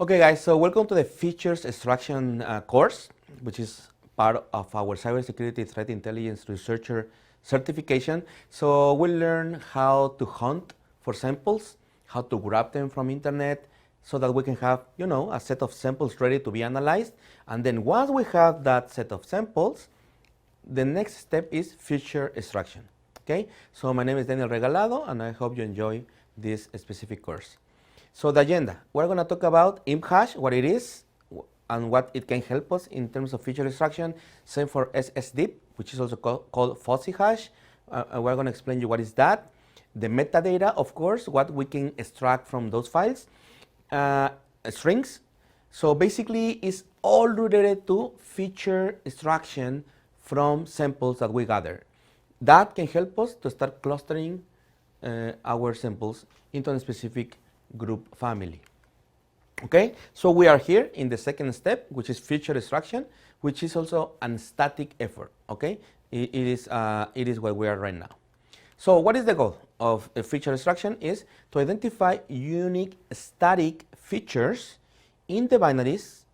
Okay guys, so welcome to the features extraction course, which is part of our cybersecurity threat intelligence researcher certification. So we'll learn how to hunt for samples, how to grab them from internet, so that we can have, a set of samples ready to be analyzed. And then once we have that set of samples, the next step is feature extraction. Okay, so my name is Daniel Regalado, and I hope you enjoy this specific course. So the agenda, we're going to talk about imp hash, what it is, and what it can help us in terms of feature extraction. Same for SSDIP, which is also called fuzzy hash. We're going to explain you what is that. The metadata, of course, what we can extract from those files. Strings. So basically, it's all related to feature extraction from samples that we gather. That can help us to start clustering our samples into a specific group family. Okay, so we are here in the second step, which is feature extraction, which is also a static effort. Okay, it is where we are right now. So what is the goal of a feature extraction? Is to identify unique static features in the binaries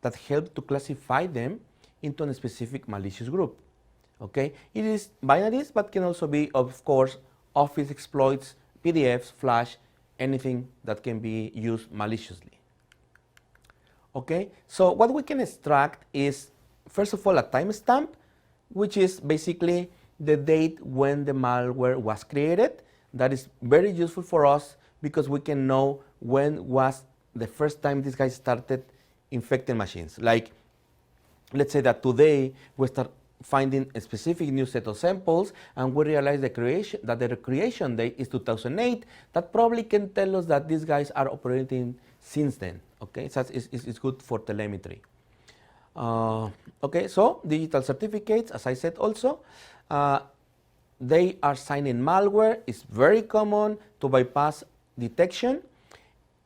that help to classify them into a specific malicious group. Okay, it is binaries, but can also be, of course, Office exploits, PDFs, Flash, anything that can be used maliciously. Okay, so what we can extract is, first of all, a timestamp, which is basically the date when the malware was created. That is very useful for us because we can know when was the first time this guy started infecting machines. Like, let's say that today we start finding a specific new set of samples, and we realize the creation date is 2008. That probably can tell us that these guys are operating since then. Okay, so it's good for telemetry. Okay, so digital certificates, as I said also, they are signing malware. It's very common to bypass detection,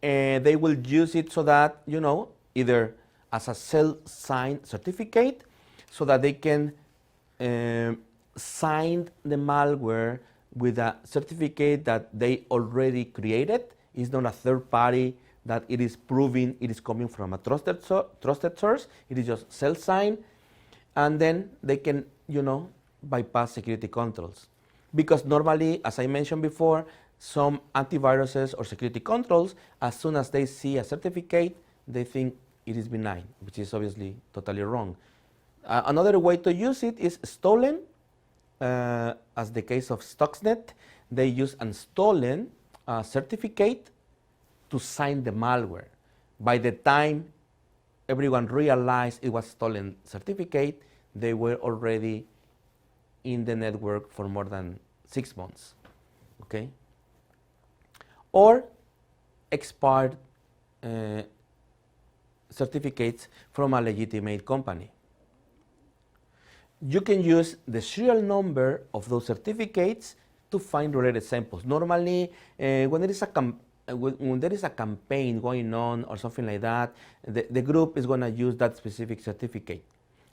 and they will use it so that, either as a self-signed certificate, so that they can sign the malware with a certificate that they already created. It's not a third party that it is proving it is coming from a trusted source. It is just self-signed, and then they can, bypass security controls. Because normally, as I mentioned before, some antiviruses or security controls, as soon as they see a certificate, they think it is benign, which is obviously totally wrong. Another way to use it is stolen. As the case of Stuxnet, they use a stolen certificate to sign the malware. By the time everyone realized it was stolen certificate, they were already in the network for more than 6 months. Okay? Or expired certificates from a legitimate company. You can use the serial number of those certificates to find related samples. Normally, when there is a campaign going on or something like that, the group is going to use that specific certificate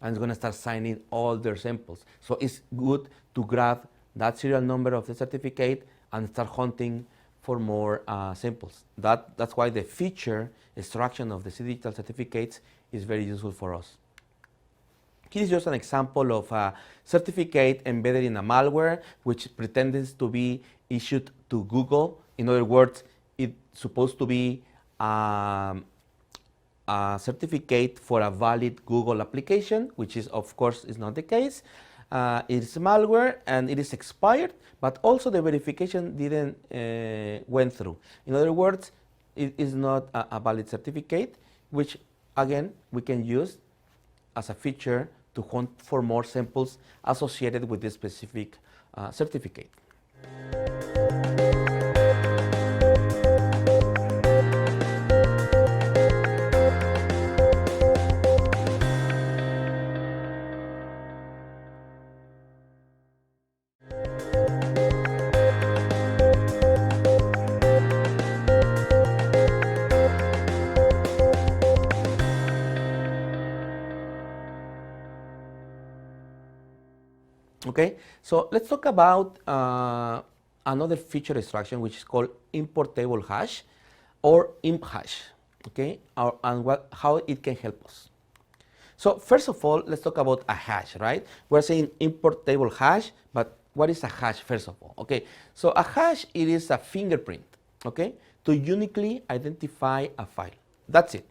and it's going to start signing all their samples. So it's good to grab that serial number of the certificate and start hunting for more samples. That's why the feature extraction of the digital certificates is very useful for us. Here is just an example of a certificate embedded in a malware which pretends to be issued to Google. In other words, it's supposed to be a certificate for a valid Google application, which is, of course, is not the case. It's malware and it is expired, but also the verification didn't went through. In other words, it is not a valid certificate, which again we can use as a feature to hunt for more samples associated with this specific certificate. Okay, so let's talk about another feature extraction which is called import table hash or imp hash. okay, and how it can help us. So first of all, let's talk about a hash, right? We're saying import table hash, but what is a hash first of all? Okay, so a hash, it is a fingerprint, okay, to uniquely identify a file. That's it.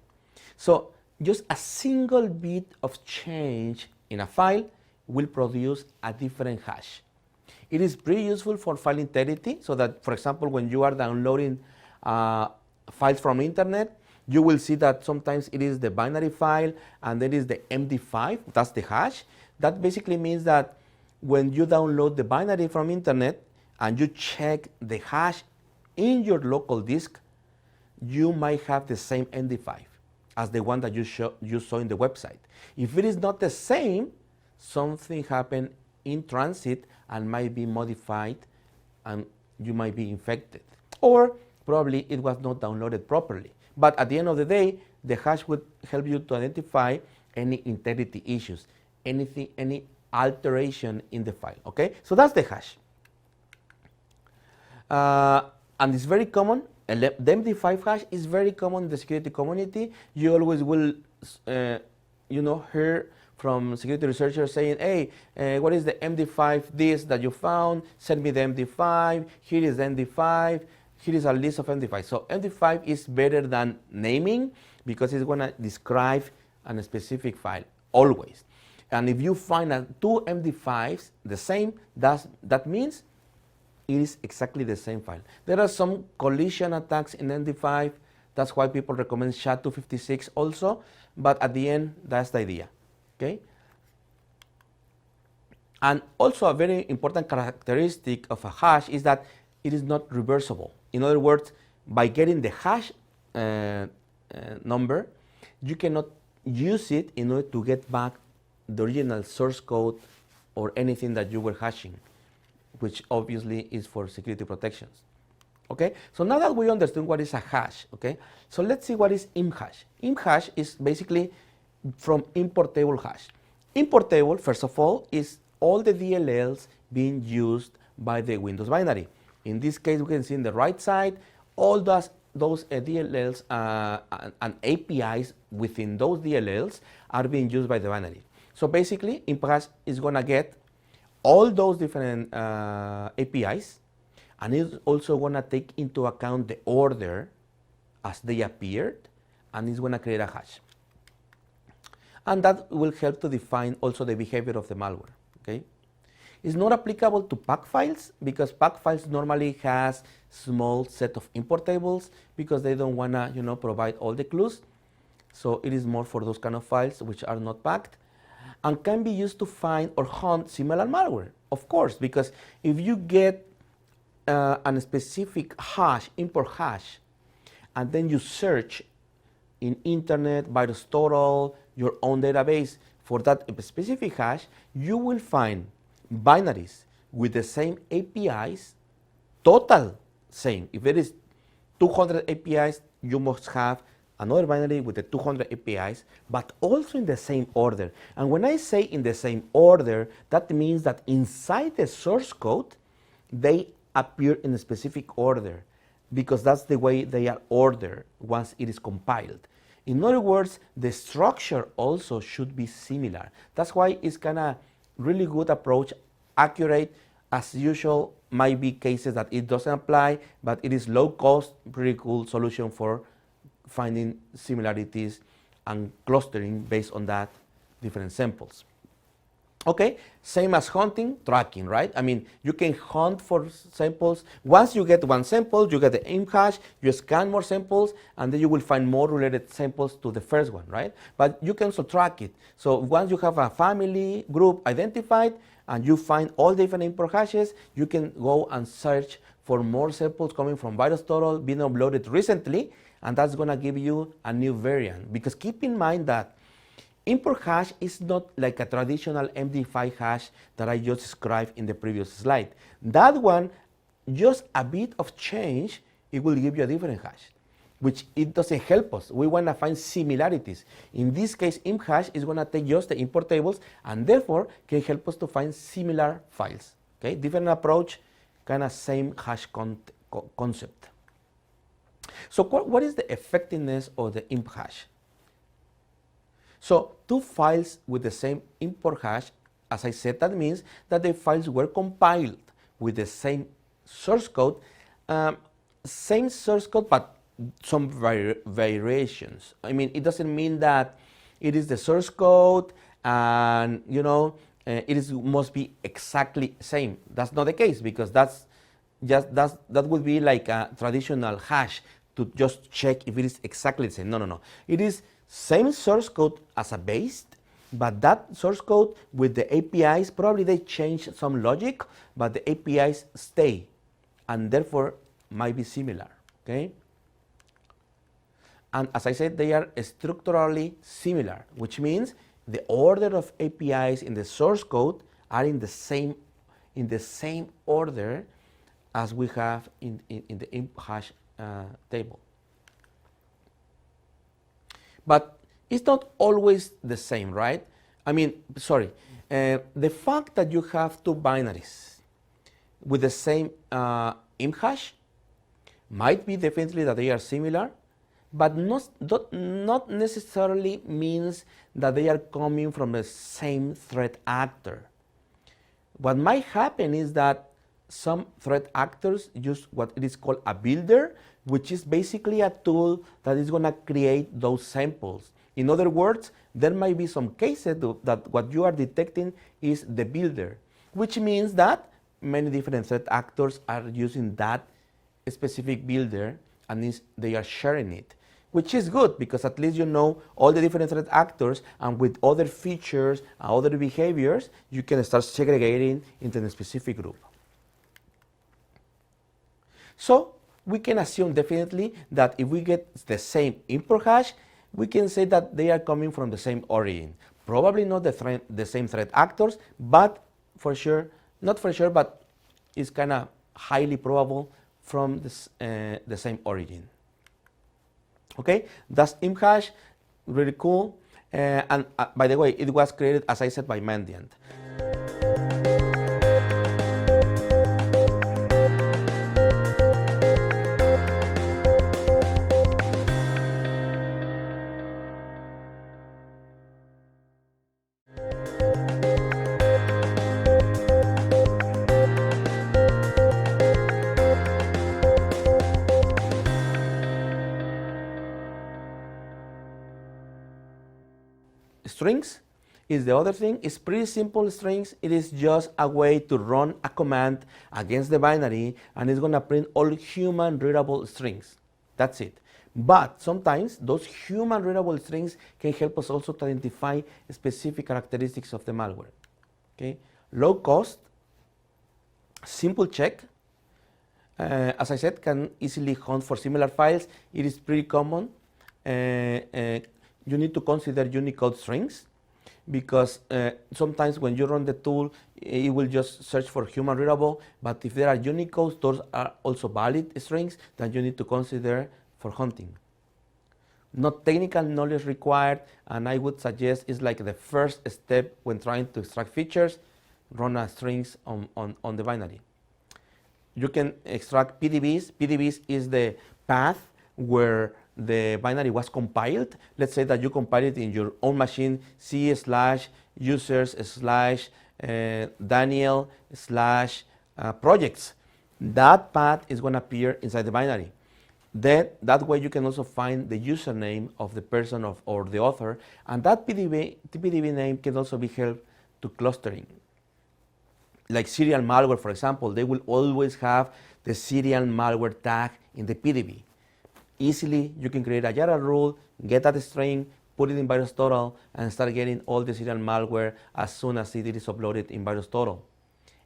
So just a single bit of change in a file will produce a different hash. It is pretty useful for file integrity, so that, for example, when you are downloading files from internet, you will see that sometimes it is the binary file and then is the MD5, that's the hash. That basically means that when you download the binary from internet and you check the hash in your local disk, you might have the same MD5 as the one that you saw in the website. If it is not the same, something happened in transit and might be modified and you might be infected. Or probably it was not downloaded properly. But at the end of the day, the hash would help you to identify any integrity issues, any alteration in the file, okay? So that's the hash. And it's very common. The MD5 hash is very common in the security community. You always will, hear from security researchers saying, hey, what is the MD5 disk that you found? Send me the MD5. Here is the MD5. Here is a list of MD5. So MD5 is better than naming because it's going to describe a specific file always. And if you find two MD5s the same, that means it is exactly the same file. There are some collision attacks in MD5. That's why people recommend SHA-256 also. But at the end, that's the idea. Okay? And also a very important characteristic of a hash is that it is not reversible. In other words, by getting the hash number, you cannot use it in order to get back the original source code or anything that you were hashing, which obviously is for security protections. Okay, so now that we understand what is a hash, okay, so let's see what is imhash. Imhash is basically from import table hash. Import table, first of all, is all the DLLs being used by the Windows binary. In this case, we can see on the right side, all those DLLs and APIs within those DLLs are being used by the binary. So basically, imhash is going to get all those different APIs, and it's also going to take into account the order as they appeared, and it's going to create a hash. And that will help to define also the behavior of the malware. Okay? It's not applicable to pack files because pack files normally has small set of import tables because they don't want to provide all the clues. So it is more for those kind of files which are not packed, and can be used to find or hunt similar malware, of course, because if you get a specific hash, import hash, and then you search in internet, VirusTotal, your own database for that specific hash, you will find binaries with the same APIs, total same. If there is 200 APIs, you must have another binary with the 200 APIs, but also in the same order. And when I say in the same order, that means that inside the source code, they appear in a specific order because that's the way they are ordered once it is compiled. In other words, the structure also should be similar. That's why it's kind of really good approach, accurate. As usual, might be cases that it doesn't apply, but it is low cost, pretty cool solution for finding similarities and clustering based on that different samples. Okay, same as hunting, tracking, right? I mean, you can hunt for samples. Once you get one sample, you get the imhash, you scan more samples, and then you will find more related samples to the first one, right? But you can also track it. So once you have a family group identified and you find all different import hashes, you can go and search for more samples coming from VirusTotal being uploaded recently, and that's going to give you a new variant. Because keep in mind that import hash is not like a traditional MD5 hash that I just described in the previous slide. That one, just a bit of change, it will give you a different hash, which it doesn't help us. We want to find similarities. In this case, imhash is going to take just the import tables and therefore can help us to find similar files. Okay, different approach, kind of same hash concept. So what is the effectiveness of the imp hash? So two files with the same import hash, as I said, that means that the files were compiled with the same source code, but some variations. I mean, it doesn't mean that it is the source code and must be exactly same. That's not the case, because that would be like a traditional hash to just check if it is exactly the same. No. It is same source code as a base, but that source code with the APIs, probably they change some logic, but the APIs stay, and therefore might be similar, okay? And as I said, they are structurally similar, which means the order of APIs in the source code are in the same order as we have in the imp hash table. But it's not always the same, right? I mean, sorry. The fact that you have two binaries with the same imp hash might be definitely that they are similar, but not necessarily means that they are coming from the same threat actor. What might happen is that some threat actors use what it is called a builder, which is basically a tool that is going to create those samples. In other words, there might be some cases that what you are detecting is the builder, which means that many different threat actors are using that specific builder, and they are sharing it, which is good, because at least you know all the different threat actors, and with other features and other behaviors, you can start segregating into a specific group. So we can assume definitely that if we get the same import hash, we can say that they are coming from the same origin. Probably not the same threat actors, but for sure, not for sure, but it's kind of highly probable from the same origin. Okay, that's imp hash, really cool. And by the way, it was created, as I said, by Mandiant. Strings is the other thing. It's pretty simple strings. It is just a way to run a command against the binary, and it's going to print all human readable strings. That's it. But sometimes those human readable strings can help us also to identify specific characteristics of the malware. Okay? Low cost, simple check. As I said, can easily hunt for similar files. It is pretty common. You need to consider Unicode strings, because sometimes when you run the tool, it will just search for human readable, but if there are Unicodes, those are also valid strings that you need to consider for hunting. Not technical knowledge required, and I would suggest it's like the first step when trying to extract features, run a strings on the binary. You can extract PDBs. PDBs is the path where the binary was compiled. Let's say that you compile it in your own machine, C/users/Daniel/projects. That path is going to appear inside the binary. Then that way you can also find the username of the person or the author, and that PDB name can also be helpful to clustering. Like serial malware, for example, they will always have the serial malware tag in the PDB. Easily, you can create a Java rule, get that string, put it in VirusTotal, and start getting all the serial malware as soon as it is uploaded in VirusTotal.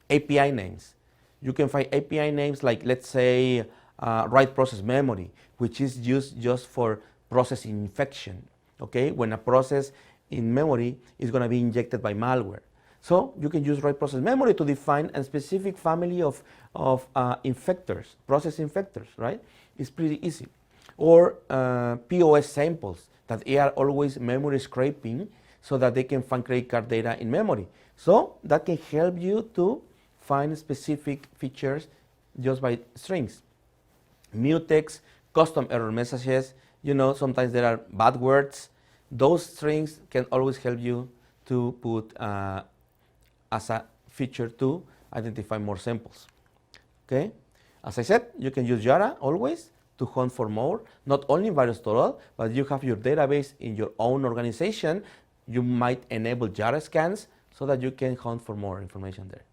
API names. You can find API names like, let's say, write process memory, which is used just for process infection. Okay, when a process in memory is going to be injected by malware. So you can use write process memory to define a specific family of infectors, process infectors, right? It's pretty easy. Or POS samples that are always memory scraping so that they can find credit card data in memory. So that can help you to find specific features just by strings. Mutex, custom error messages. You know, sometimes there are bad words. Those strings can always help you to put as a feature to identify more samples. Okay, as I said, you can use Jara always to hunt for more, not only in VirusTotal, but you have your database in your own organization. You might enable Jara scans so that you can hunt for more information there.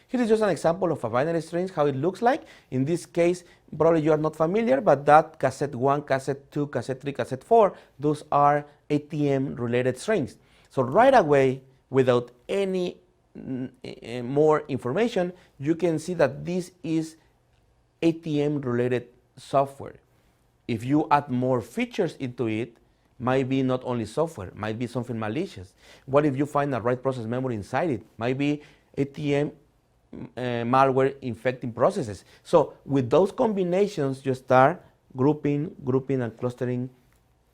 Here is just an example of a binary string, how it looks like. In this case, probably you are not familiar, but that cassette 1, cassette 2, cassette 3, cassette 4, those are ATM related strings. So right away, without any more information, you can see that this is ATM related software. If you add more features into it, might be not only software, might be something malicious. What if you find a write process memory inside it? Might be ATM malware infecting processes. So with those combinations, you start grouping, and clustering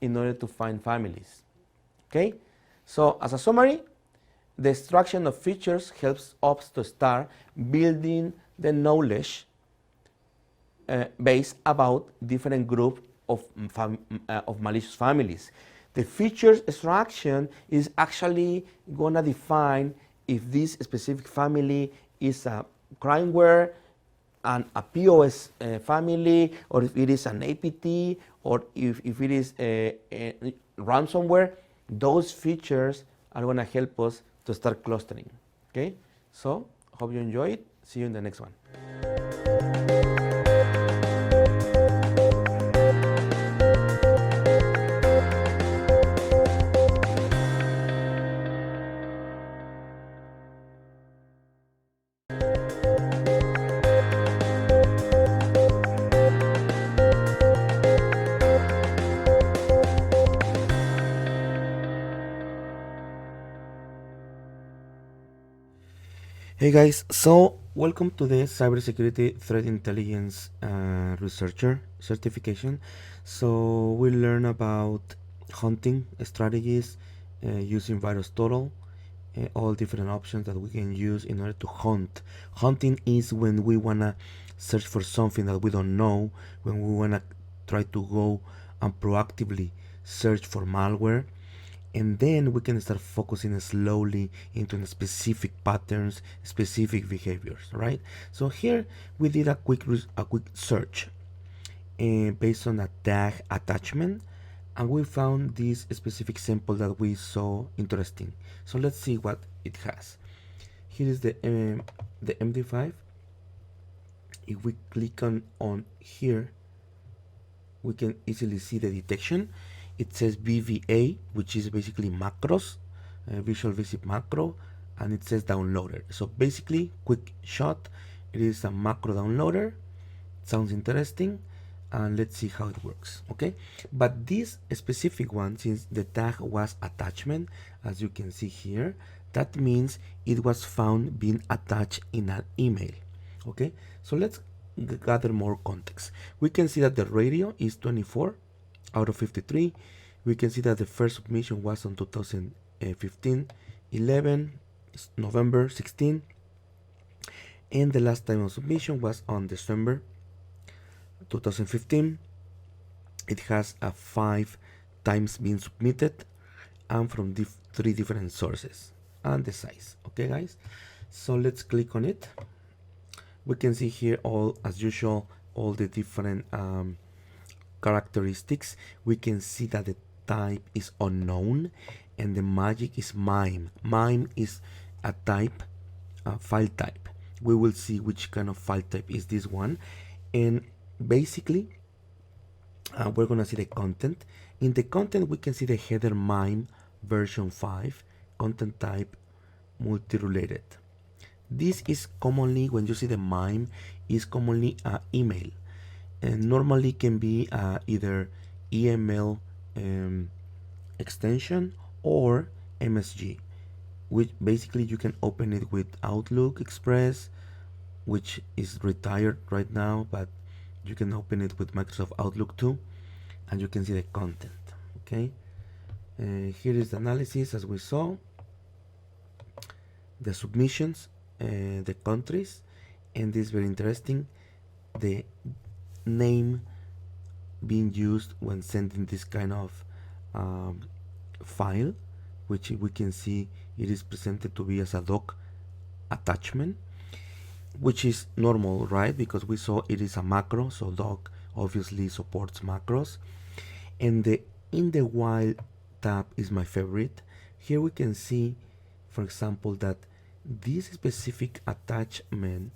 in order to find families. Okay? So as a summary, the extraction of features helps us to start building the knowledge base about different groups of malicious families. The features extraction is actually going to define if this specific family is a crimeware and a POS family, or if it is an APT, or if it is a ransomware. Those features are going to help us to start clustering. Okay, so hope you enjoy it. See you in the next one. Hey guys, so welcome to the Cybersecurity Threat Intelligence Researcher certification. So we'll learn about hunting strategies using VirusTotal, all different options that we can use in order to hunt. Hunting is when we wanna search for something that we don't know, when we wanna try to go and proactively search for malware. And then we can start focusing slowly into specific patterns, specific behaviors, right? So here we did a quick search based on a tag attachment, and we found this specific sample that we saw interesting. So let's see what it has. Here is the MD5. If we click on here, we can easily see the detection. It says VBA, which is basically macros, Visual Basic Macro, and it says downloader. So basically, quick shot, it is a macro downloader. Sounds interesting, and let's see how it works. Okay, but this specific one, since the tag was attachment, as you can see here, that means it was found being attached in an email. Okay, so let's gather more context. We can see that the radio is 24 out of 53. We can see that the first submission was on 2015 11 November 16, and the last time of submission was on December 2015. It has 5 times been submitted, and from 3 different sources, and the size. Okay guys, so let's click on it. We can see here, all as usual, all the different characteristics. We can see that the type is unknown, and the magic is MIME. MIME is a type, file type. We will see which kind of file type is this one, and basically we're gonna see the content. In the content, we can see the header MIME version 5, content type multi-related. This is commonly, when you see the MIME, is commonly email, and normally can be either EML extension or MSG, which basically you can open it with Outlook Express, which is retired right now, but you can open it with Microsoft Outlook too, and you can see the content. Okay, here is the analysis as we saw, the submissions, the countries, and this is very interesting, the name being used when sending this kind of um, file, which we can see it is presented to be as a doc attachment, which is normal, right? Because we saw it is a macro, so doc obviously supports macros. And the in the while tab is my favorite. Here we can see, for example, that this specific attachment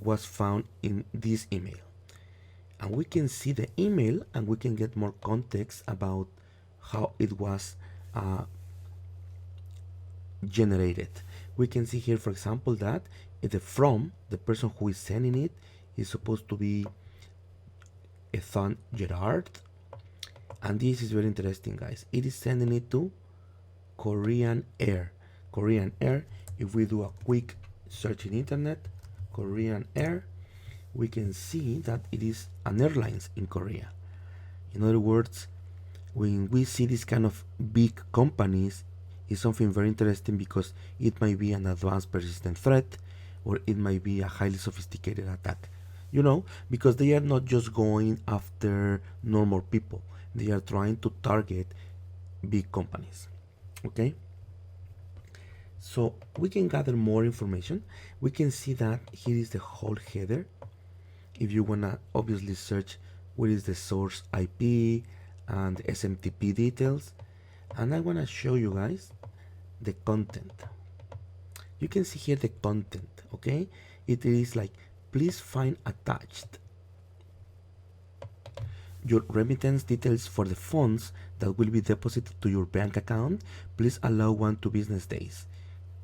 was found in this email, and we can see the email and we can get more context about how it was uh, generated. We can see here, for example, that the from the person who is sending it is supposed to be Ethan Gerard, and this is very interesting, guys. It is sending it to Korean Air. Korean Air. If we do a quick search in internet, Korean Air, we can see that it is an airlines in Korea. In other words, when we see this kind of big companies, it's something very interesting because it might be an advanced persistent threat, or it might be a highly sophisticated attack. You know, because they are not just going after normal people, they are trying to target big companies. Okay, so we can gather more information. We can see that here is the whole header. If you wanna obviously search what is the source IP and SMTP details, and I wanna show you guys the content. You can see here the content. Okay, it is like, please find attached your remittance details for the funds that will be deposited to your bank account. Please allow 1 to business days.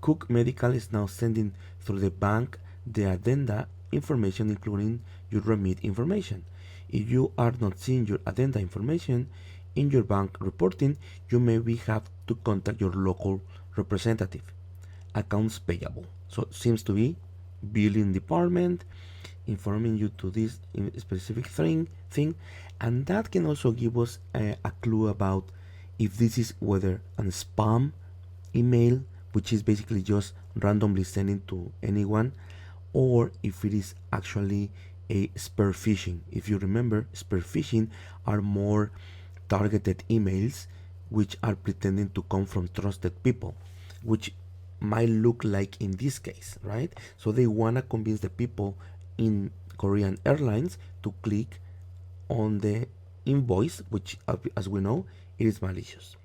Cook Medical is now sending through the bank the addenda information, including your remit information. If you are not seeing your addenda information in your bank reporting, you may have to contact your local representative. Accounts payable. So it seems to be billing department informing you to this specific thing, and that can also give us a clue about if this is whether a spam email, which is basically just randomly sending to anyone, or if it is actually a spear phishing. If you remember, spear phishing are more targeted emails which are pretending to come from trusted people, which might look like in this case, right? So they want to convince the people in Korean Airlines to click on the invoice, which as we know, it is malicious.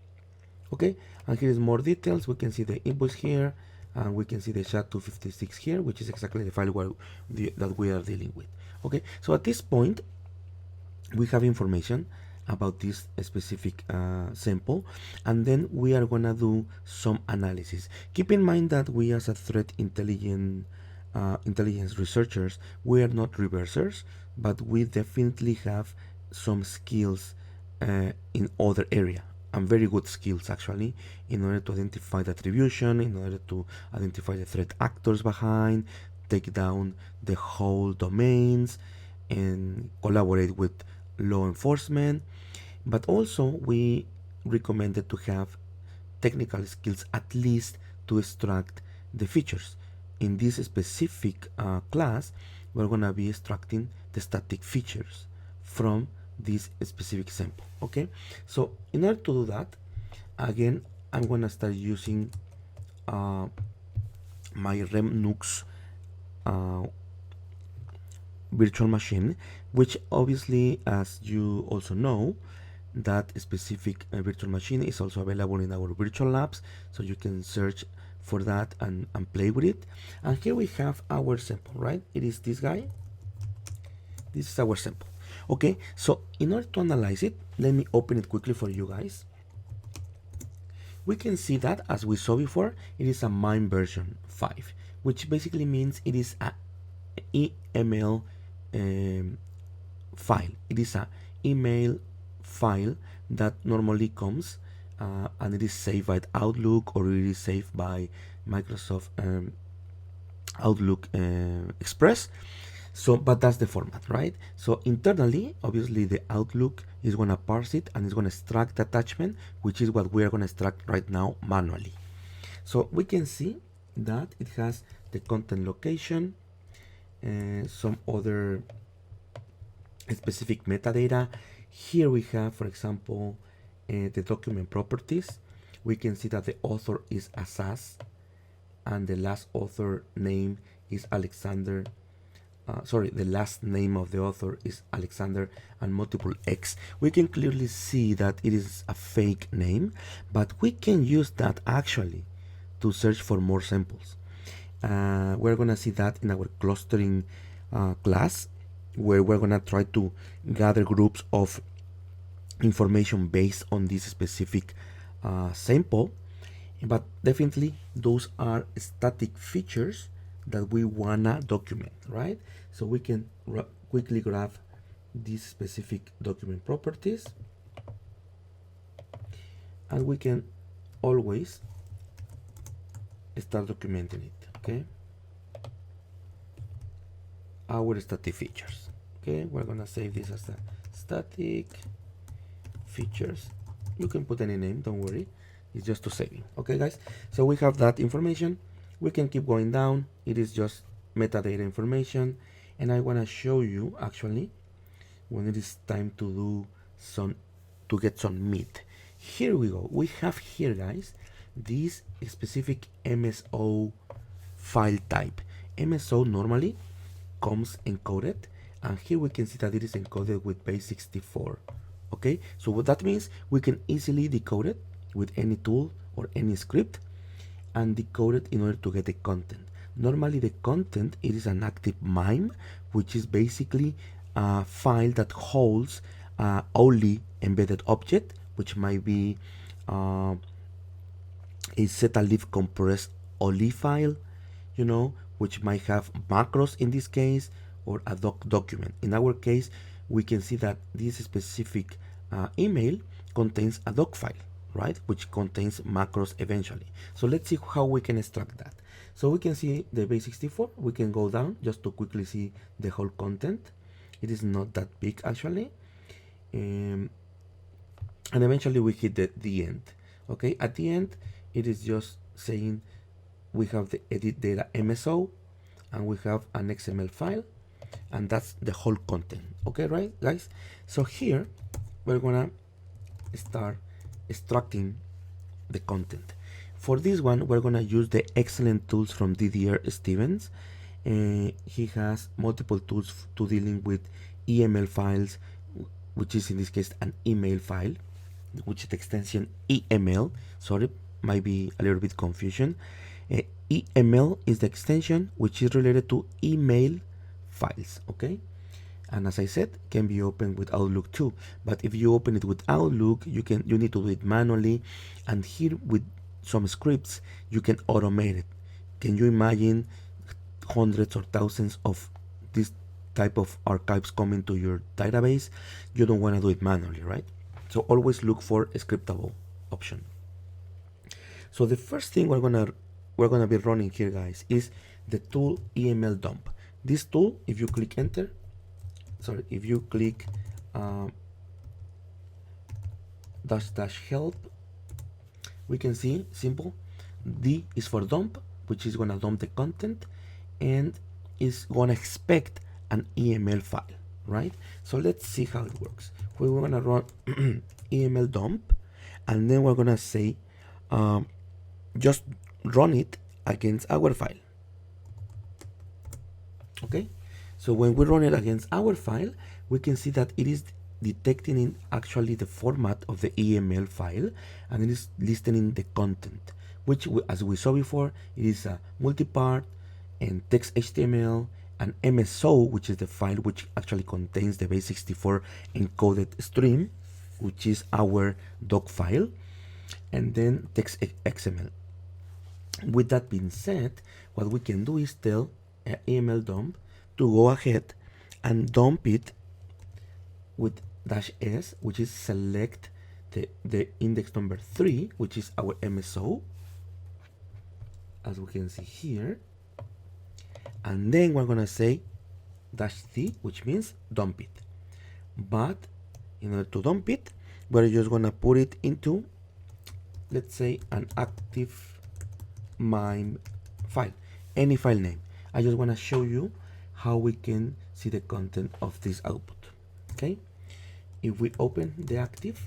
Okay, and here is more details. We can see the invoice here, and we can see the SHA-256 here, which is exactly the file that we are dealing with. Okay, so at this point, we have information about this specific sample, and then we are gonna do some analysis. Keep in mind that we, as a threat intelligence researchers, we are not reversers, but we definitely have some skills in other area, and very good skills actually, in order to identify the attribution, in order to identify the threat actors behind, take down the whole domains, and collaborate with law enforcement. But also we recommended to have technical skills, at least to extract the features. In this specific class, we're going to be extracting the static features from this specific sample. Okay, so in order to do that, again, I'm going to start using my Remnux virtual machine, which obviously, as you also know, that specific virtual machine is also available in our virtual labs, so you can search for that and play with it. And here we have our sample, right? It is this guy. This is our sample. Okay, so in order to analyze it, let me open it quickly for you guys. We can see that, as we saw before, it is a MIME version 5, which basically means it is a email file. It is a email file that normally comes and it is saved by Outlook, or it is saved by Microsoft Outlook Express. So, but that's the format, right? So internally, obviously, the Outlook is going to parse it and it's going to extract the attachment, which is what we are going to extract right now manually. So we can see that it has the content location, some other specific metadata. Here we have, for example, the document properties. We can see that the author is Asas and the last author name is Alexander. The last name of the author is Alexander and multiple X. We can clearly see that it is a fake name, but we can use that actually to search for more samples. We're going to see that in our clustering class, where we're going to try to gather groups of information based on this specific sample. But definitely those are static features that we wanna document, right? So we can quickly grab these specific document properties, and we can always start documenting it. Okay, our static features. Okay, we're gonna save this as a static features. You can put any name, don't worry, it's just to save it. Okay guys, so we have that information. We can keep going down. It is just metadata information, and I want to show you actually when it is time to get some meat. Here we go. We have here, guys, this specific MSO file type. MSO normally comes encoded, and here we can see that it is encoded with base64. Okay, so what that means, we can easily decode it with any tool or any script and decode it in order to get the content. Normally the content, it is an active MIME, which is basically a file that holds only embedded object, which might be a setalif compressed OLI file, you know, which might have macros in this case, or a document. In our case, we can see that this specific email contains a doc file, right, which contains macros eventually. So let's see how we can extract that. So we can see the base64. We can go down just to quickly see the whole content. It is not that big actually, and eventually we hit the end. Okay, at the end it is just saying we have the edit data MSO and we have an XML file, and that's the whole content. Okay, right guys, so here we're gonna start extracting the content. For this one, we're gonna use the excellent tools from Didier Stevens. He has multiple tools to dealing with EML files, which is in this case an email file, which is the extension EML. Sorry, might be a little bit confusion. EML is the extension which is related to email files. Okay, and as I said, can be opened with Outlook too. But if you open it with Outlook, you need to do it manually, and here with some scripts you can automate it. Can you imagine hundreds or thousands of this type of archives coming to your database? You don't want to do it manually, right? So always look for a scriptable option. So the first thing we're gonna be running here, guys, is the tool EML dump. This tool, if you click enter, if you click --help, we can see simple. D is for dump, which is gonna dump the content and is gonna expect an EML file, right? So let's see how it works. We're gonna run EML dump, and then we're gonna say just run it against our file. Okay, so when we run it against our file, we can see that it is detecting in actually the format of the EML file, and it is listening the content, which as we saw before, it is a multi-part and text HTML and MSO, which is the file which actually contains the base64 encoded stream, which is our doc file, and then text XML. With that being said, what we can do is tell EML dump to go ahead and dump it with -s, which is select the index number 3, which is our MSO, as we can see here, and then we're gonna say -d, which means dump it. But in order to dump it, we're just gonna put it into, let's say, an active MIME file, any file name. I just want to show you how we can see the content of this output. Okay, if we open the active,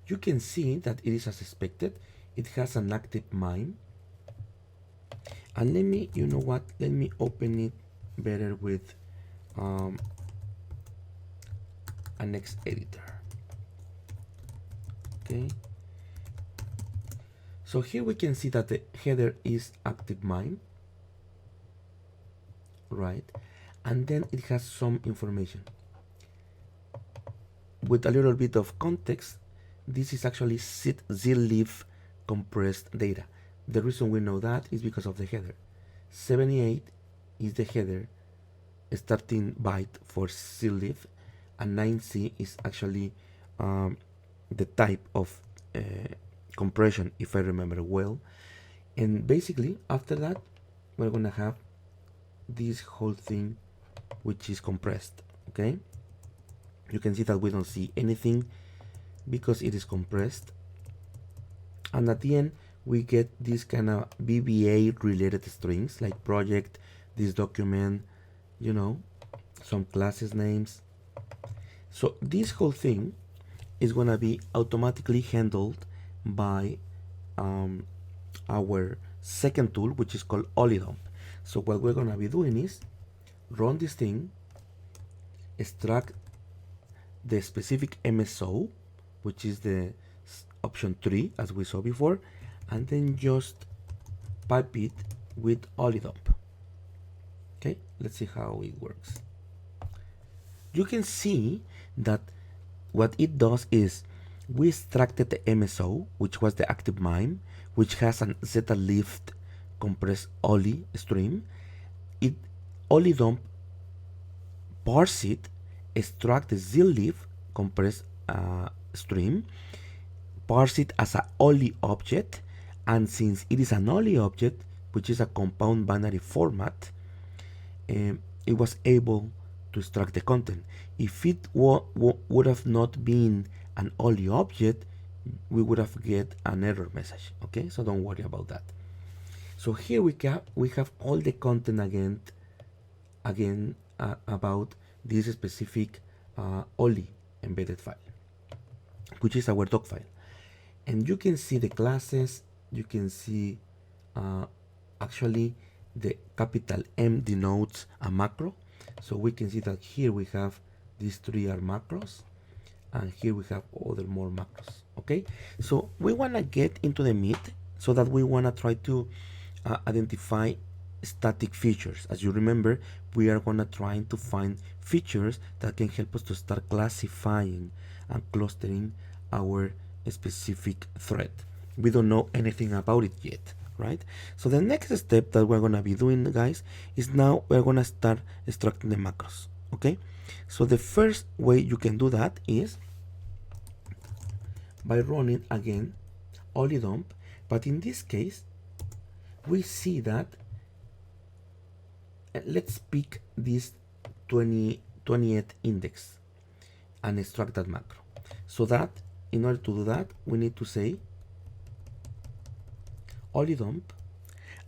you can see that it is as expected. It has an active MIME. And let me, you know what, let me open it better with an X editor. Okay. So here we can see that the header is active MIME, right? And then it has some information. With a little bit of context, this is actually zlib compressed data. The reason we know that is because of the header. 78 is the header starting byte for zlib, and 9c is actually the type of compression, if I remember well. And basically after that we're gonna have this whole thing which is compressed. Okay, you can see that we don't see anything because it is compressed, and at the end we get this kind of VBA related strings like project, this document, you know, some classes names. So this whole thing is gonna be automatically handled by our second tool, which is called OllyDump. So what we're gonna be doing is run this thing, extract the specific MSO, which is the option 3 as we saw before, and then just pipe it with OllyDump. Okay, let's see how it works. You can see that what it does is we extracted the MSO, which was the active MIME, which has an zlib compressed Olly stream. It OllyDump parse it, extract the zlib compressed stream, parse it as a Olly object, and since it is an Olly object, which is a compound binary format, it was able to extract the content. If it would have not been an Olly object, we would have get an error message. Okay, so don't worry about that. So here we have all the content again about this specific Olly embedded file, which is our doc file. And you can see the classes, you can see actually the capital M denotes a macro. So we can see that here we have these 3 are macros, and here we have other more macros. Okay, so we want to get into the meat, so that we want to try to identify static features. As you remember, we are going to try to find features that can help us to start classifying and clustering our specific thread. We don't know anything about it yet, right? So the next step that we're going to be doing, guys, is now we're going to start extracting the macros. Okay, so the first way you can do that is by running again OllyDump, but in this case we see that let's pick this 20th index and extract that macro. So that in order to do that, we need to say OllyDump,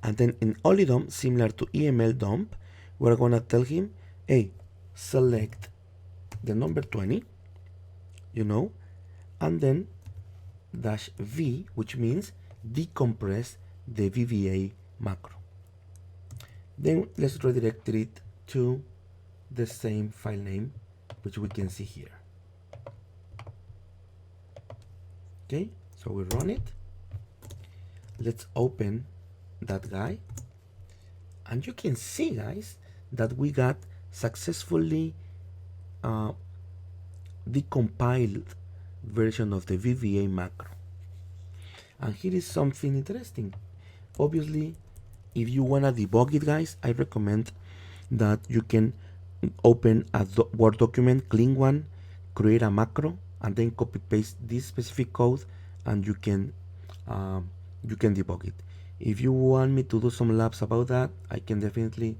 and then in OllyDump, similar to EML dump, we're gonna tell him, hey, select the number 20, you know, and then -v, which means decompress the VBA macro. Then let's redirect it to the same file name, which we can see here. Okay, so we run it. Let's open that guy, and you can see, guys, that we got successfully decompiled version of the VBA macro. And here is something interesting. Obviously, if you want to debug it, guys, I recommend that you can open a Word document, clean one, create a macro, and then copy paste this specific code, and you can debug it. If you want me to do some labs about that, I can definitely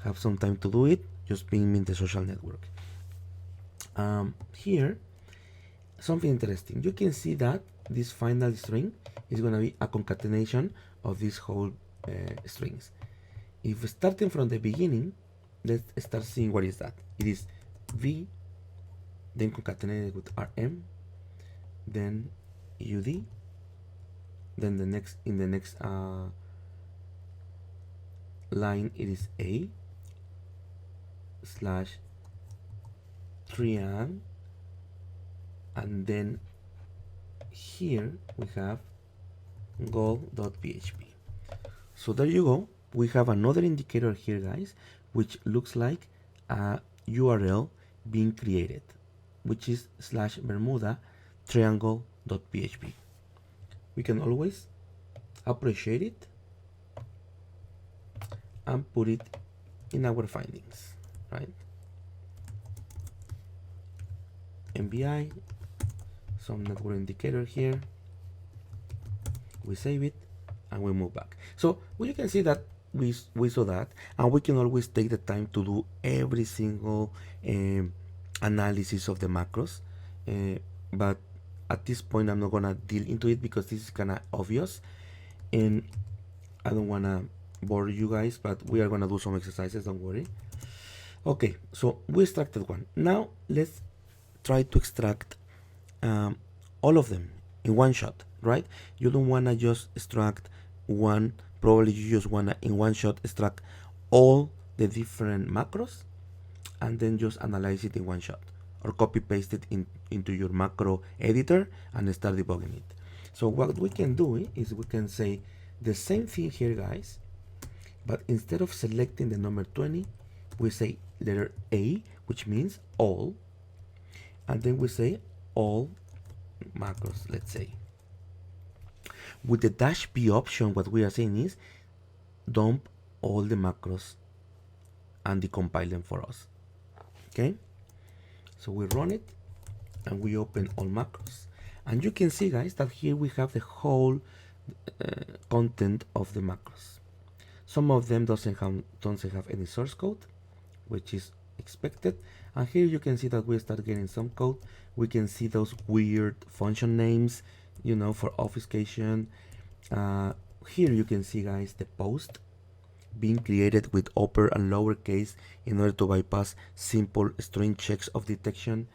have some time to do it. Just ping me in the social network. Here, something interesting. You can see that this final string is going to be a concatenation of these whole strings. If starting from the beginning, let's start seeing what is that. It is V, then concatenated with rm, then ud, then the next in the next line it is a slash trian, and then here we have goal.php. So there you go. We have another indicator here, guys, which looks like a URL being created, which is slash Bermuda triangle.php. We can always appreciate it and put it in our findings, right? MBI, some network indicator here. We save it and we move back. So you can see that we saw that, and we can always take the time to do every single analysis of the macros, but at this point I'm not gonna deal into it because this is kind of obvious and I don't wanna bore you guys, but we are gonna do some exercises, don't worry. Okay, so we extracted one. Now let's try to extract all of them in one shot, right? You don't wanna just extract one. Probably you just wanna in one shot extract all the different macros and then just analyze it in one shot, or copy paste it into your macro editor and start debugging it. So what we can do is we can say the same thing here, guys, but instead of selecting the number 20, we say letter A, which means all, and then we say all macros, let's say. With the -p option, what we are saying is dump all the macros and decompile them for us. Okay, so we run it and we open all macros, and you can see, guys, that here we have the whole content of the macros. Some of them doesn't have any source code, which is expected, and here you can see that we start getting some code. We can see those weird function names, you know, for obfuscation. Here you can see, guys, the post being created with upper and lower case in order to bypass simple string checks of detection,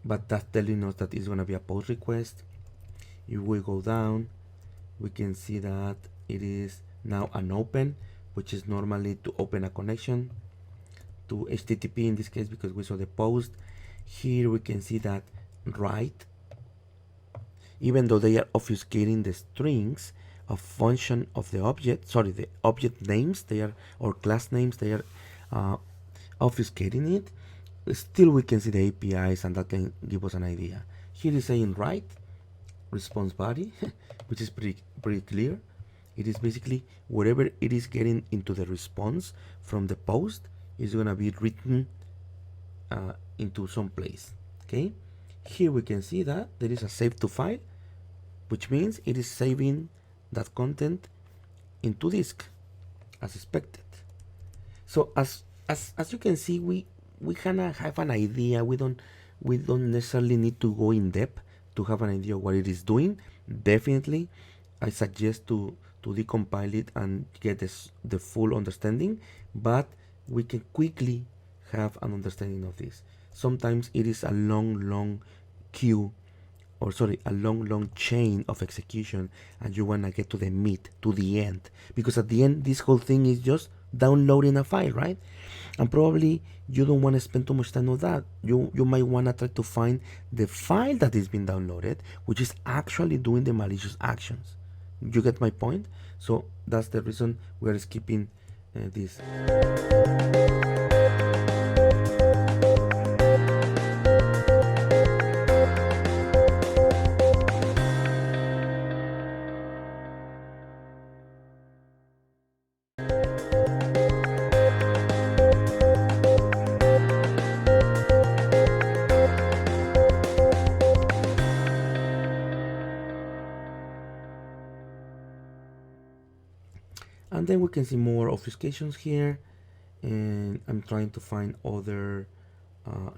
but that's telling us that it's going to be a post request. If we go down, we can see that it is now an open, which is normally to open a connection to HTTP in this case because we saw the post. Here we can see that write, even though they are obfuscating the strings of function of the object, sorry, the object names, they are, or class names, they are obfuscating it. Still we can see the APIs, and that can give us an idea. Here is saying write response body, which is pretty clear. It is basically whatever it is getting into the response from the post is going to be written into some place. Okay, here we can see that there is a save to file, which means it is saving that content into disk as expected. So as you can see, we kind of have an idea. We don't necessarily need to go in depth to have an idea of what it is doing. Definitely I suggest to decompile it and get the full understanding, but we can quickly have an understanding of this. Sometimes it is a long queue, or sorry, a long chain of execution, and you want to get to the meat, to the end, because at the end this whole thing is just downloading a file, right? And probably you don't want to spend too much time on that. You might want to try to find the file that is being downloaded, which is actually doing the malicious actions. You get my point? So that's the reason we are skipping this. And then we can see more obfuscations here, and I'm trying to find other.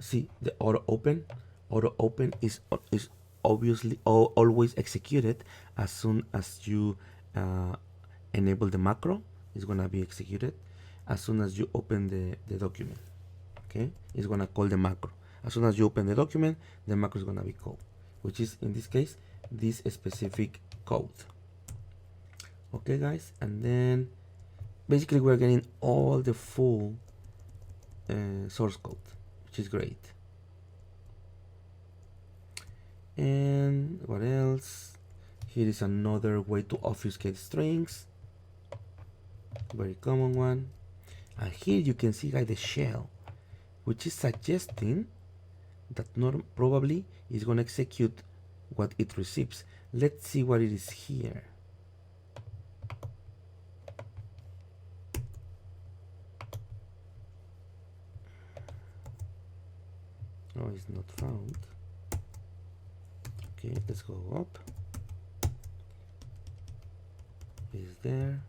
See the auto open. Auto open is obviously always executed as soon as you enable the macro. It's gonna be executed as soon as you open the document. Okay, it's gonna call the macro, As soon as you open the document, the macro is going to be called, which is in this case this specific code. Okay guys, and then basically we're getting all the full source code, which is great. And what else? Here is another way to obfuscate strings, very common one. And here you can see guys the shell, which is suggesting that probably is going to execute what it receives. Let's see what it is here. Oh, it's not found. Okay, let's go up. It's there.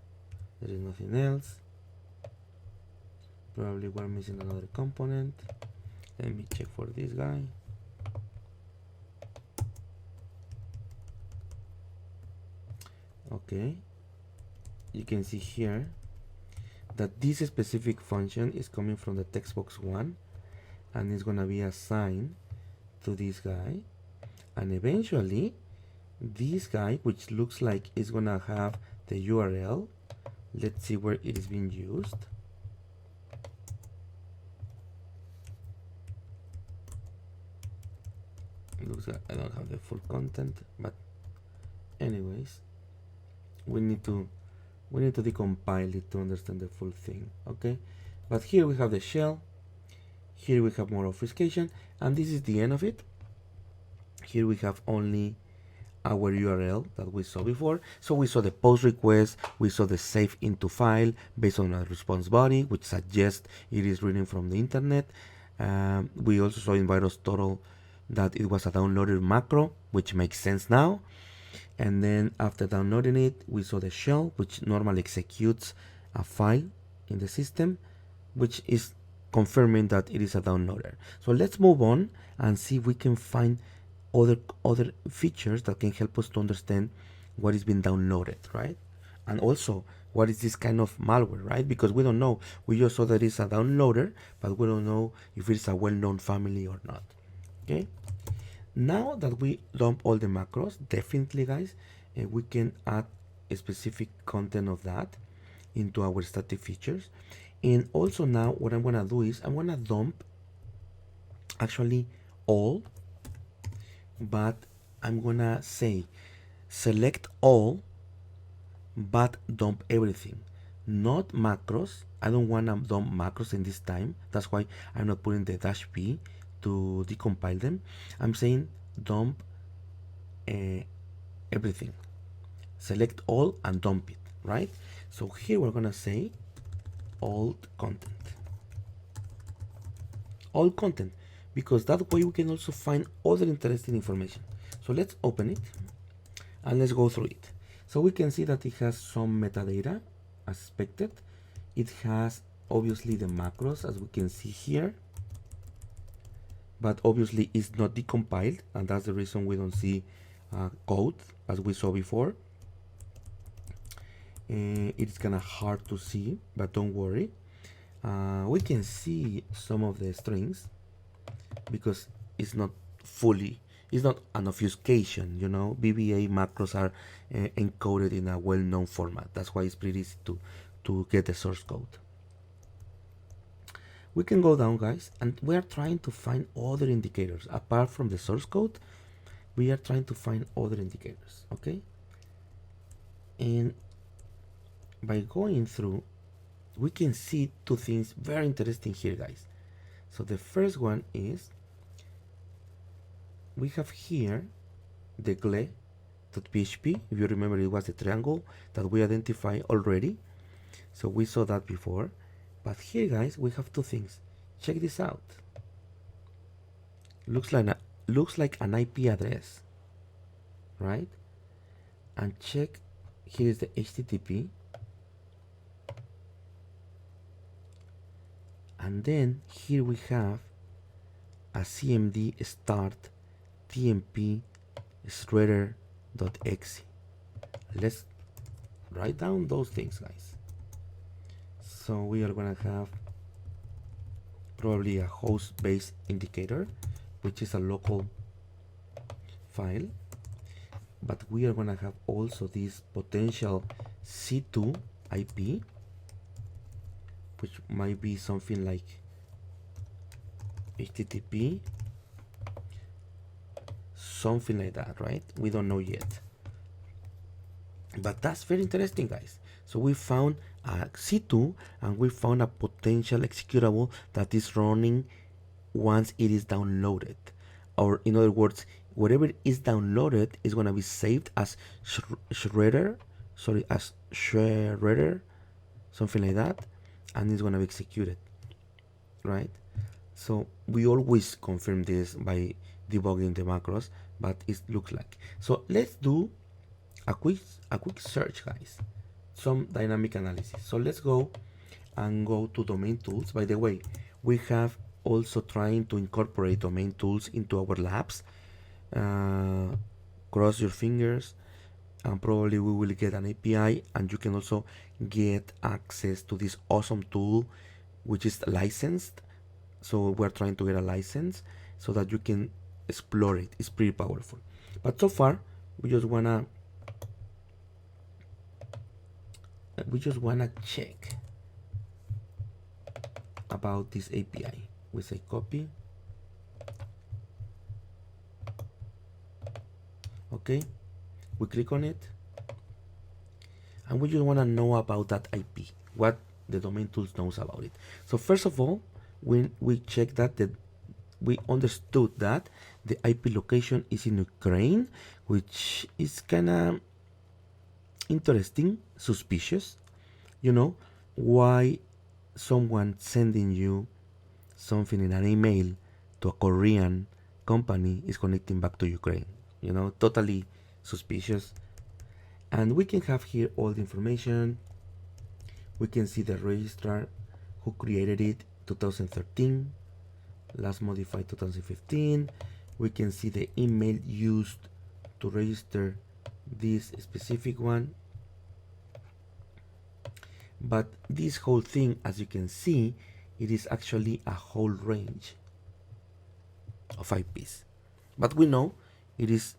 There is nothing else. Probably we're missing another component. Let me check for this guy. Okay, you can see here that this specific function is coming from the text box 1 and it's gonna be assigned to this guy, and eventually this guy, which looks like it's gonna have the URL. Let's see where it is being used. It looks like I don't have the full content, but anyways, we need to decompile it to understand the full thing. Okay, but here we have the shell, here we have more obfuscation, and this is the end of it. Here we have only our URL that we saw before. So we saw the post request, we saw the save into file based on a response body, which suggests it is reading from the internet. We also saw in VirusTotal that it was a downloaded macro, which makes sense now. And then after downloading it, we saw the shell, which normally executes a file in the system, which is confirming that it is a downloader. So let's move on and see if we can find other features that can help us to understand what is being downloaded, right? And also, what is this kind of malware, right? Because we don't know. We just saw that it's a downloader, but we don't know if it's a well-known family or not. Okay. Now that we dump all the macros, definitely, guys, we can add a specific content of that into our static features. And also now, what I'm gonna do is I'm gonna dump actually all, but I'm gonna say select all but dump everything, not macros. I don't want to dump macros in this time. That's why I'm not putting the -p to decompile them. I'm saying dump everything, select all and dump it, right? So here we're gonna say all content, because that way we can also find other interesting information. So let's open it and let's go through it. So we can see that it has some metadata as expected. It has obviously the macros, as we can see here, but obviously it's not decompiled, and that's the reason we don't see code as we saw before. It's kind of hard to see, but don't worry. We can see some of the strings because it's not an obfuscation, you know. VBA macros are encoded in a well-known format. That's why it's pretty easy to get the source code. We can go down, guys, and we are trying to find other indicators. Apart from the source code, we are trying to find other indicators, okay? And by going through, we can see two things very interesting here, guys. So the first one is we have here the gle.php. If you remember, it was the triangle that we identified already. So we saw that before. But here, guys, we have two things. Check this out. Looks like an IP address, right? And check, here is the HTTP. And then here we have a cmd start tmp shredder.exe. Let's write down those things, guys. So we are gonna have probably a host-based indicator, which is a local file. But we are going to have also this potential C2 IP, which might be something like HTTP, something like that, right? We don't know yet. But that's very interesting, guys. So we found a C2 and we found a potential executable that is running once it is downloaded. Or in other words, whatever is downloaded is going to be saved as shredder, something like that, and it's going to be executed, right? So we always confirm this by debugging the macros, but it looks like. So let's do a quick search, guys, some dynamic analysis. So let's go to domain tools. By the way, we have also trying to incorporate domain tools into our labs. Cross your fingers, and probably we will get an API, and you can also get access to this awesome tool which is licensed. So we're trying to get a license so that you can explore it. It's pretty powerful. But so far we just wanna check about this API. We say copy. Okay, we click on it, and we just want to know about that IP, what the domain tools knows about it. So first of all, we check that we understood that the IP location is in Ukraine, which is kind of interesting, suspicious. You know, why someone sending you something in an email to a Korean company is connecting back to Ukraine? You know, totally suspicious. And we can have here all the information. We can see the registrar who created it 2013, last modified 2015. We can see the email used to register this specific one. But this whole thing, as you can see, it is actually a whole range of IPs. But we know it is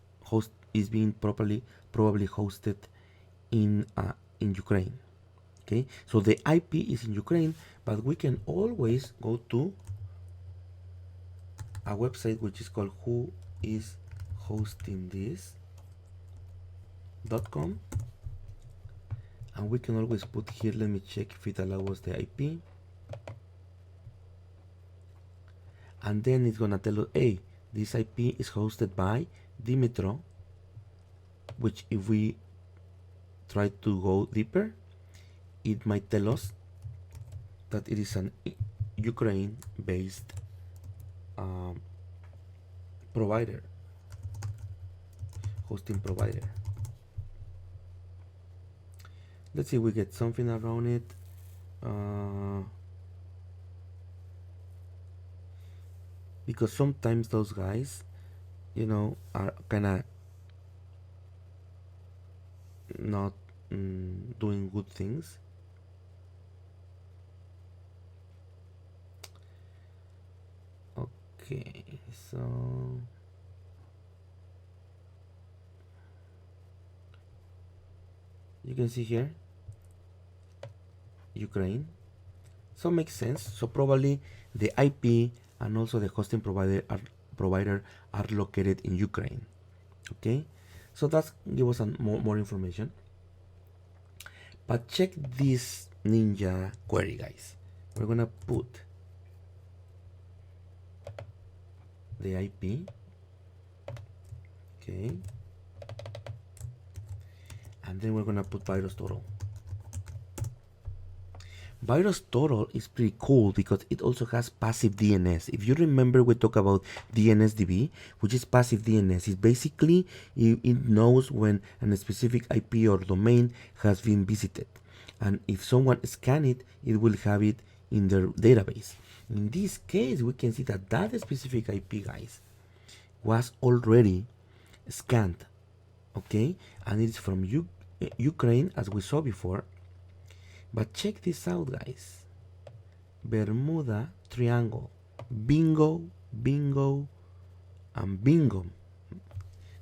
being probably hosted in Ukraine. Okay, so the IP is in Ukraine, but we can always go to a website which is called whoishostingthis.com, and we can always put here, let me check if it allows the IP, and then it's gonna tell us, hey, this IP is hosted by Dimitro, which if we try to go deeper, it might tell us that it is an Ukraine-based provider, hosting provider. Let's see if we get something around it. Because sometimes those guys, you know, are kind of not doing good things. Okay, so you can see here Ukraine, so makes sense. So probably the IP and also the hosting provider are located in Ukraine. Okay, so that's give us more information. But check this Ninja query, guys. We're gonna put the IP, okay, and then we're gonna put VirusTotal. VirusTotal is pretty cool because it also has passive DNS. If you remember, we talked about DNSDB, which is passive DNS. It's basically, it knows when a specific IP or domain has been visited, and if someone scans it, it will have it in their database. In this case, we can see that that specific IP, guys, was already scanned, okay, and it's from Ukraine, as we saw before. But check this out, guys. Bermuda Triangle. Bingo, bingo, and bingo.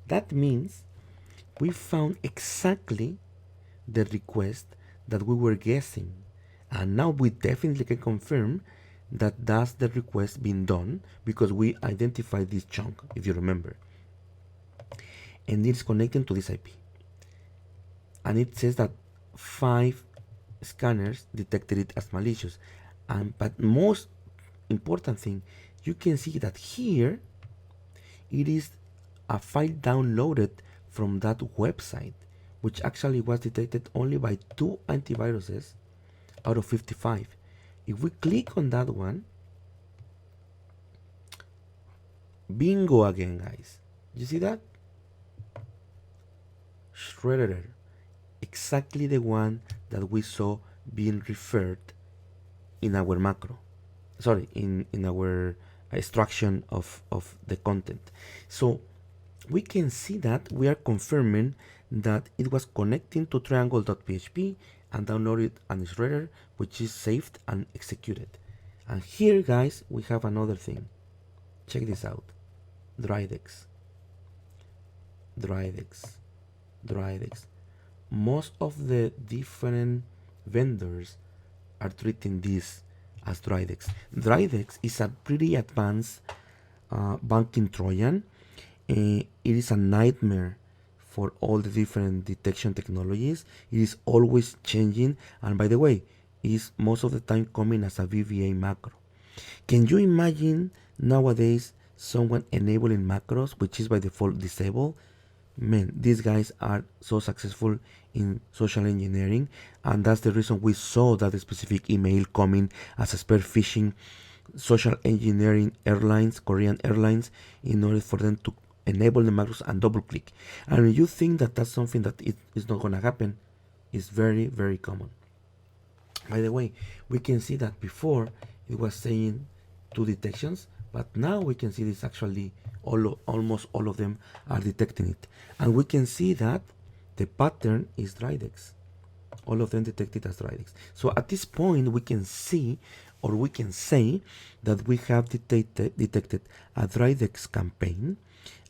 That means we found exactly the request that we were guessing. And now we definitely can confirm that that's the request being done because we identified this chunk, if you remember. And it's connecting to this IP. And it says that 5 scanners detected it as malicious. But most important thing, you can see that here it is a file downloaded from that website, which actually was detected only by 2 antiviruses out of 55. If we click on that one, bingo again, guys. You see that? Shredder, exactly the one that we saw being referred in our macro. Sorry, in our extraction of the content. So we can see that we are confirming that it was connecting to triangle.php and downloaded an shredder, which is saved and executed. And here, guys, we have another thing. Check this out. Dridex. Most of the different vendors are treating this as Dridex. Dridex is a pretty advanced banking Trojan. It is a nightmare for all the different detection technologies. It is always changing, and by the way, it is most of the time coming as a VBA macro. Can you imagine nowadays someone enabling macros, which is by default disabled? Man, these guys are so successful in social engineering, and that's the reason we saw that specific email coming as a spear phishing social engineering airlines, Korean airlines, in order for them to enable the macros and double click. And you think that that's something that is not going to happen, it's very, very common. By the way, we can see that before it was saying 2 detections, but now we can see this actually almost all of them are detecting it. And we can see that the pattern is Dridex. All of them detected as Dridex. So at this point we can see, or we can say, that we have detected a Dridex campaign,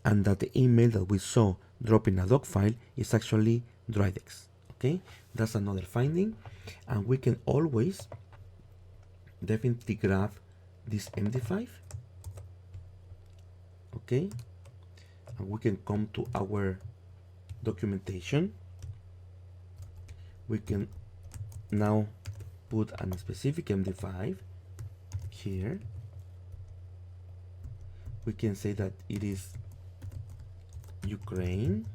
and that the email that we saw dropping a doc file is actually Dridex. Okay, that's another finding. And we can always definitely grab this MD5. Okay, and we can come to our documentation. We can now put a specific MD5 here. We can say that it is Ukraine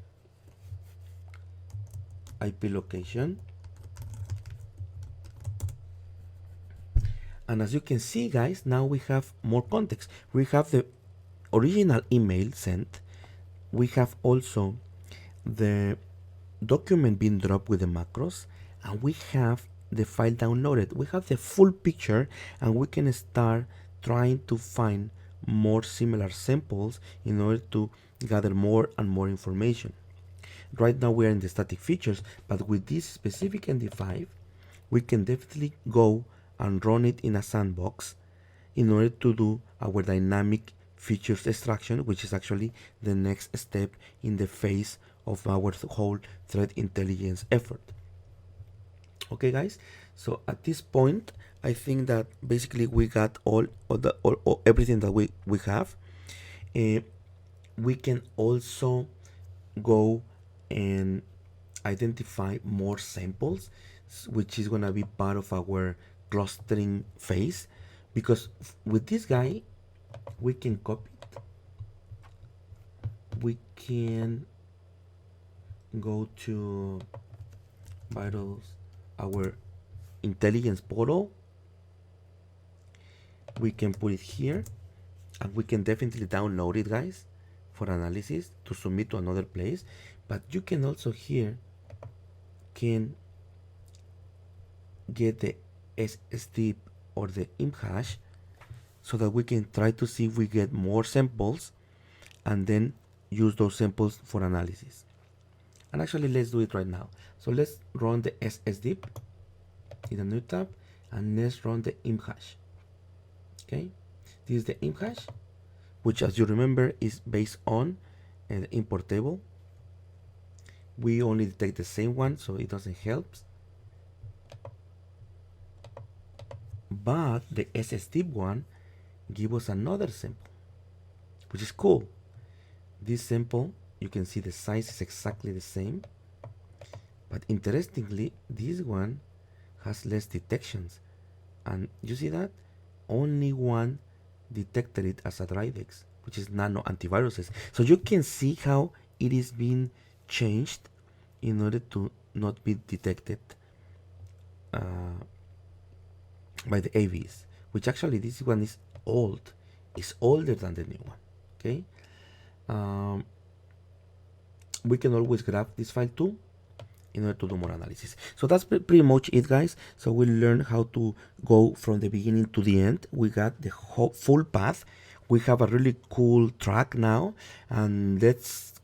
IP location. And as you can see, guys, now we have more context. We have the original email sent. We have also the document being dropped with the macros, and we have the file downloaded. We have the full picture, and we can start trying to find more similar samples in order to gather more and more information. Right now we are in the static features, but with this specific MD5, we can definitely go and run it in a sandbox in order to do our dynamic features extraction, which is actually the next step in the phase of our whole threat intelligence effort. Okay, guys, so at this point I think that basically we got all everything that we have. We can also go and identify more samples, which is going to be part of our clustering phase, because with this guy we can copy it. We can go to vitals, our intelligence portal. We can put it here, and we can definitely download it, guys, for analysis to submit to another place. But you can also here can get the SSDIP or the imp hash, so that we can try to see if we get more samples and then use those samples for analysis. And actually, let's do it right now. So let's run the SSDIP in a new tab, and let's run the imp hash. Okay, this is the imp hash, which, as you remember, is based on the import table. We only detect the same one, so it doesn't help. But the SSDIP one gives us another sample, which is cool. This sample, you can see the size is exactly the same, but interestingly, this one has less detections. And you see that? Only one detected it as a DriveX, which is nano antiviruses. So you can see how it is being changed in order to not be detected by the AVs, which actually this one is old. It's older than the new one. Okay. We can always grab this file too in order to do more analysis. So that's pretty much it, guys. So we learned how to go from the beginning to the end. We got the whole full path. We have a really cool track now, and let's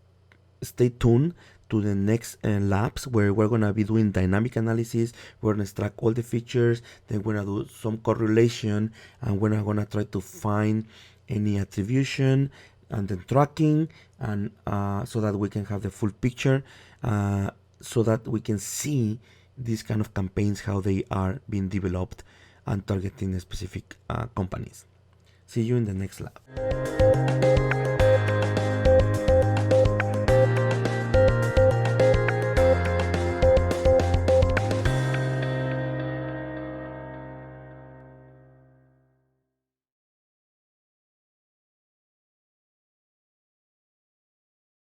stay tuned to the next labs where we're gonna be doing dynamic analysis. We're gonna extract all the features, then we're gonna do some correlation, and we're gonna try to find any attribution and then tracking, and so that we can have the full picture, so that we can see these kind of campaigns, how they are being developed and targeting specific companies. See you in the next lab.